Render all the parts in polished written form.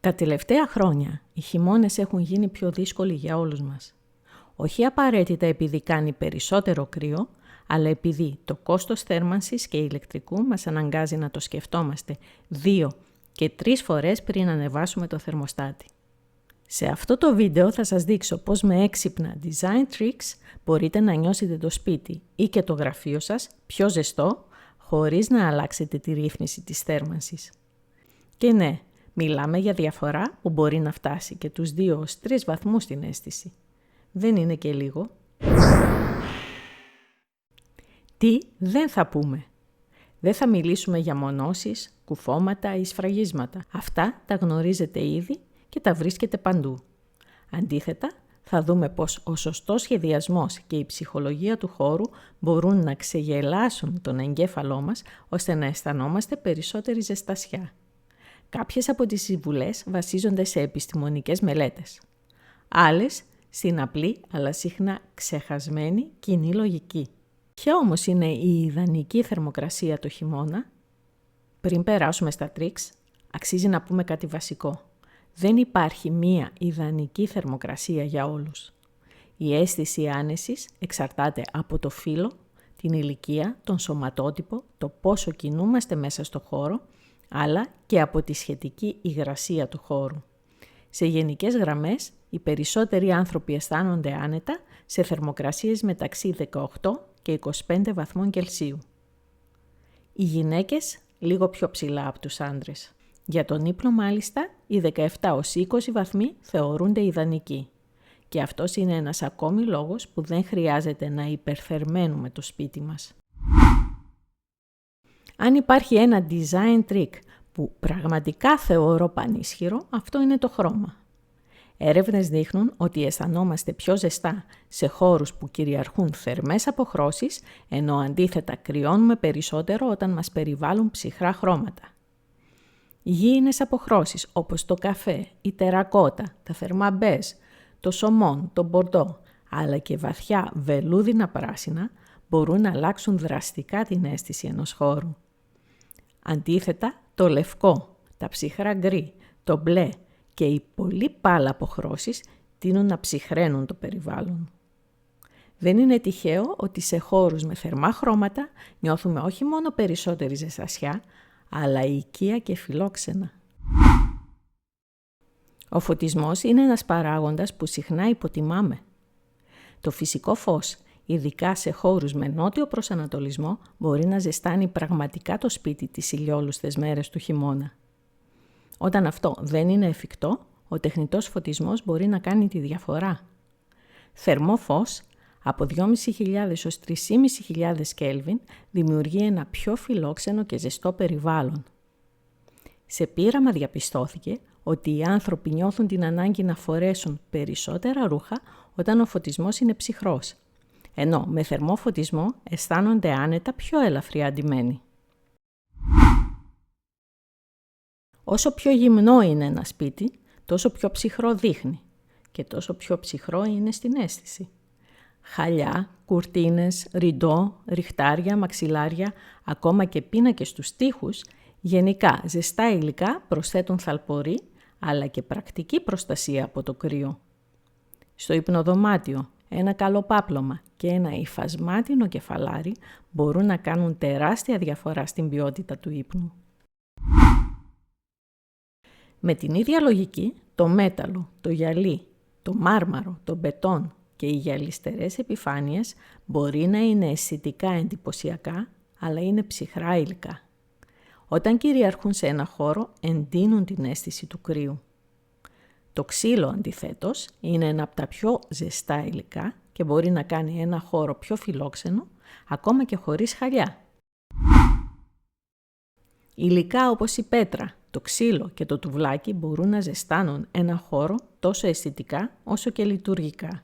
Τα τελευταία χρόνια οι χειμώνες έχουν γίνει πιο δύσκολοι για όλους μας. Όχι απαραίτητα επειδή κάνει περισσότερο κρύο, αλλά επειδή το κόστος θέρμανσης και ηλεκτρικού μας αναγκάζει να το σκεφτόμαστε 2 και 3 φορές πριν ανεβάσουμε το θερμοστάτη. Σε αυτό το βίντεο θα σας δείξω πώς με έξυπνα design tricks μπορείτε να νιώσετε το σπίτι ή και το γραφείο σας πιο ζεστό, χωρίς να αλλάξετε τη ρύθμιση της θέρμανσης. Και ναι, μιλάμε για διαφορά που μπορεί να φτάσει και τους 2-3 βαθμούς στην αίσθηση. Δεν είναι και λίγο. Τι δεν θα πούμε. Δεν θα μιλήσουμε για μονώσεις, κουφώματα ή σφραγίσματα. Αυτά τα γνωρίζετε ήδη και τα βρίσκετε παντού. Αντίθετα, θα δούμε πως ο σωστός σχεδιασμός και η ψυχολογία του χώρου μπορούν να ξεγελάσουν τον εγκέφαλό μας ώστε να αισθανόμαστε περισσότερη ζεστασιά. Κάποιες από τις συμβουλές βασίζονται σε επιστημονικές μελέτες. Άλλες στην απλή αλλά συχνά ξεχασμένη κοινή λογική. Ποια όμως είναι η ιδανική θερμοκρασία το χειμώνα? Πριν περάσουμε στα tricks, αξίζει να πούμε κάτι βασικό. Δεν υπάρχει μία ιδανική θερμοκρασία για όλους. Η αίσθηση άνεσης εξαρτάται από το φύλο, την ηλικία, τον σωματότυπο, το πόσο κινούμαστε μέσα στο χώρο, αλλά και από τη σχετική υγρασία του χώρου. Σε γενικές γραμμές, οι περισσότεροι άνθρωποι αισθάνονται άνετα σε θερμοκρασίες μεταξύ 18 και 25 βαθμών Κελσίου. Οι γυναίκες λίγο πιο ψηλά από τους άντρες. Για τον ύπνο μάλιστα, οι 17-20 βαθμοί θεωρούνται ιδανικοί. Και αυτός είναι ένας ακόμη λόγος που δεν χρειάζεται να υπερθερμαίνουμε το σπίτι μας. Αν υπάρχει ένα design trick που πραγματικά θεωρώ πανίσχυρο, αυτό είναι το χρώμα. Έρευνες δείχνουν ότι αισθανόμαστε πιο ζεστά σε χώρους που κυριαρχούν θερμές αποχρώσεις, ενώ αντίθετα κρυώνουμε περισσότερο όταν μας περιβάλλουν ψυχρά χρώματα. Γήινες αποχρώσεις όπως το καφέ, η τερακότα, τα θερμά μπέζ, το σομόν, το μπορντό, αλλά και βαθιά βελούδινα πράσινα μπορούν να αλλάξουν δραστικά την αίσθηση ενός χώρου. Αντίθετα, το λευκό, τα ψυχρά γκρι, το μπλε και οι πολύ πάλα αποχρώσεις τείνουν να ψυχραίνουν το περιβάλλον. Δεν είναι τυχαίο ότι σε χώρους με θερμά χρώματα νιώθουμε όχι μόνο περισσότερη ζεστασιά, αλλά οικεία και φιλόξενα. Ο φωτισμός είναι ένας παράγοντας που συχνά υποτιμάμε. Το φυσικό φως, ειδικά σε χώρους με νότιο προσανατολισμό, μπορεί να ζεστάνει πραγματικά το σπίτι τις ηλιόλουστες μέρες του χειμώνα. Όταν αυτό δεν είναι εφικτό, ο τεχνητός φωτισμός μπορεί να κάνει τη διαφορά. Θερμό φως, από 2.500 έως 3.500 Κέλβιν, δημιουργεί ένα πιο φιλόξενο και ζεστό περιβάλλον. Σε πείραμα διαπιστώθηκε ότι οι άνθρωποι νιώθουν την ανάγκη να φορέσουν περισσότερα ρούχα όταν ο φωτισμός είναι ψυχρός, ενώ με θερμό φωτισμό αισθάνονται άνετα πιο ελαφριά ντυμένοι. Όσο πιο γυμνό είναι ένα σπίτι, τόσο πιο ψυχρό δείχνει και τόσο πιο ψυχρό είναι στην αίσθηση. Χαλιά, κουρτίνες, ριντό, ριχτάρια, μαξιλάρια, ακόμα και πίνακες στους τοίχους, γενικά ζεστά υλικά προσθέτουν θαλπορή, αλλά και πρακτική προστασία από το κρύο. Στο υπνοδωμάτιο, ένα καλό πάπλωμα και ένα υφασμάτινο κεφαλάρι μπορούν να κάνουν τεράστια διαφορά στην ποιότητα του ύπνου. Με την ίδια λογική, το μέταλλο, το γυαλί, το μάρμαρο, το μπετόν και οι γυαλιστερές επιφάνειες μπορεί να είναι αισθητικά εντυπωσιακά, αλλά είναι ψυχρά υλικά. Όταν κυριαρχούν σε ένα χώρο, εντείνουν την αίσθηση του κρύου. Το ξύλο, αντιθέτως, είναι ένα από τα πιο ζεστά υλικά και μπορεί να κάνει ένα χώρο πιο φιλόξενο, ακόμα και χωρίς χαλιά. Υλικά όπως η πέτρα, το ξύλο και το τουβλάκι μπορούν να ζεστάνουν ένα χώρο τόσο αισθητικά όσο και λειτουργικά.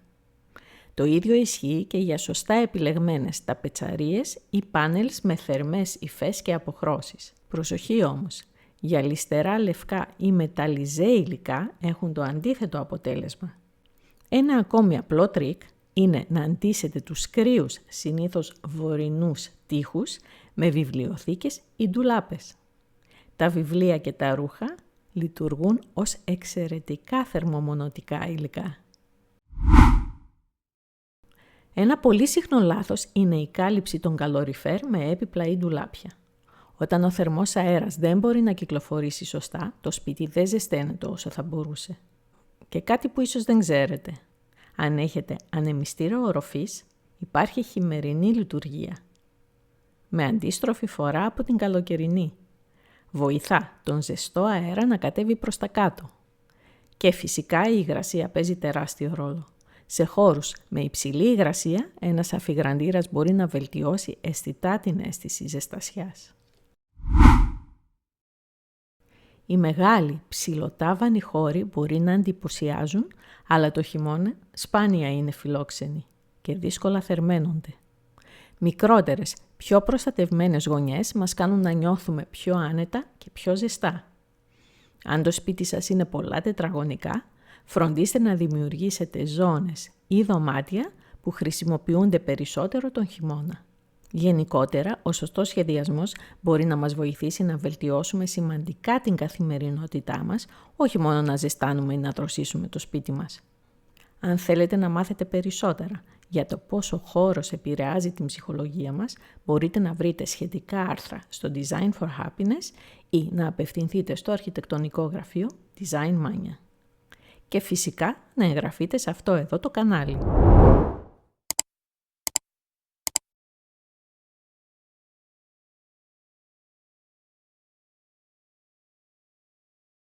Το ίδιο ισχύει και για σωστά επιλεγμένες ταπετσαρίες ή πάνελς με θερμές υφές και αποχρώσεις. Προσοχή όμως, γυαλιστερά λευκά ή μεταλλιζέ υλικά έχουν το αντίθετο αποτέλεσμα. Ένα ακόμη απλό τρίκ είναι να αντίσετε τους κρύους, συνήθως βορεινούς τοίχους με βιβλιοθήκες ή ντουλάπες. Τα βιβλία και τα ρούχα λειτουργούν ως εξαιρετικά θερμομονωτικά υλικά. Ένα πολύ συχνό λάθος είναι η κάλυψη των καλοριφέρ με έπιπλα ή ντουλάπια. Όταν ο θερμός αέρας δεν μπορεί να κυκλοφορήσει σωστά, το σπίτι δεν ζεσταίνεται όσο θα μπορούσε. Και κάτι που ίσως δεν ξέρετε. Αν έχετε ανεμιστήρα οροφής, υπάρχει χειμερινή λειτουργία, με αντίστροφη φορά από την καλοκαιρινή. Βοηθά τον ζεστό αέρα να κατέβει προς τα κάτω. Και φυσικά η υγρασία παίζει τεράστιο ρόλο. Σε χώρους με υψηλή υγρασία, ένας αφιγραντήρας μπορεί να βελτιώσει αισθητά την αίσθηση ζεστασιάς. Οι μεγάλοι ψιλοτάβανοι χώροι μπορεί να εντυπωσιάζουν, αλλά το χειμώνα σπάνια είναι φιλόξενοι και δύσκολα θερμαίνονται. Μικρότερες, πιο προστατευμένες γωνιές μας κάνουν να νιώθουμε πιο άνετα και πιο ζεστά. Αν το σπίτι σας είναι πολλά τετραγωνικά, φροντίστε να δημιουργήσετε ζώνες ή δωμάτια που χρησιμοποιούνται περισσότερο τον χειμώνα. Γενικότερα, ο σωστός σχεδιασμός μπορεί να μας βοηθήσει να βελτιώσουμε σημαντικά την καθημερινότητά μας, όχι μόνο να ζεστάνουμε ή να δροσίσουμε το σπίτι μας. Αν θέλετε να μάθετε περισσότερα για το πώς ο χώρος επηρεάζει την ψυχολογία μας, μπορείτε να βρείτε σχετικά άρθρα στο Design for Happiness ή να απευθυνθείτε στο αρχιτεκτονικό γραφείο Design Mania. Και φυσικά να εγγραφείτε σε αυτό εδώ το κανάλι.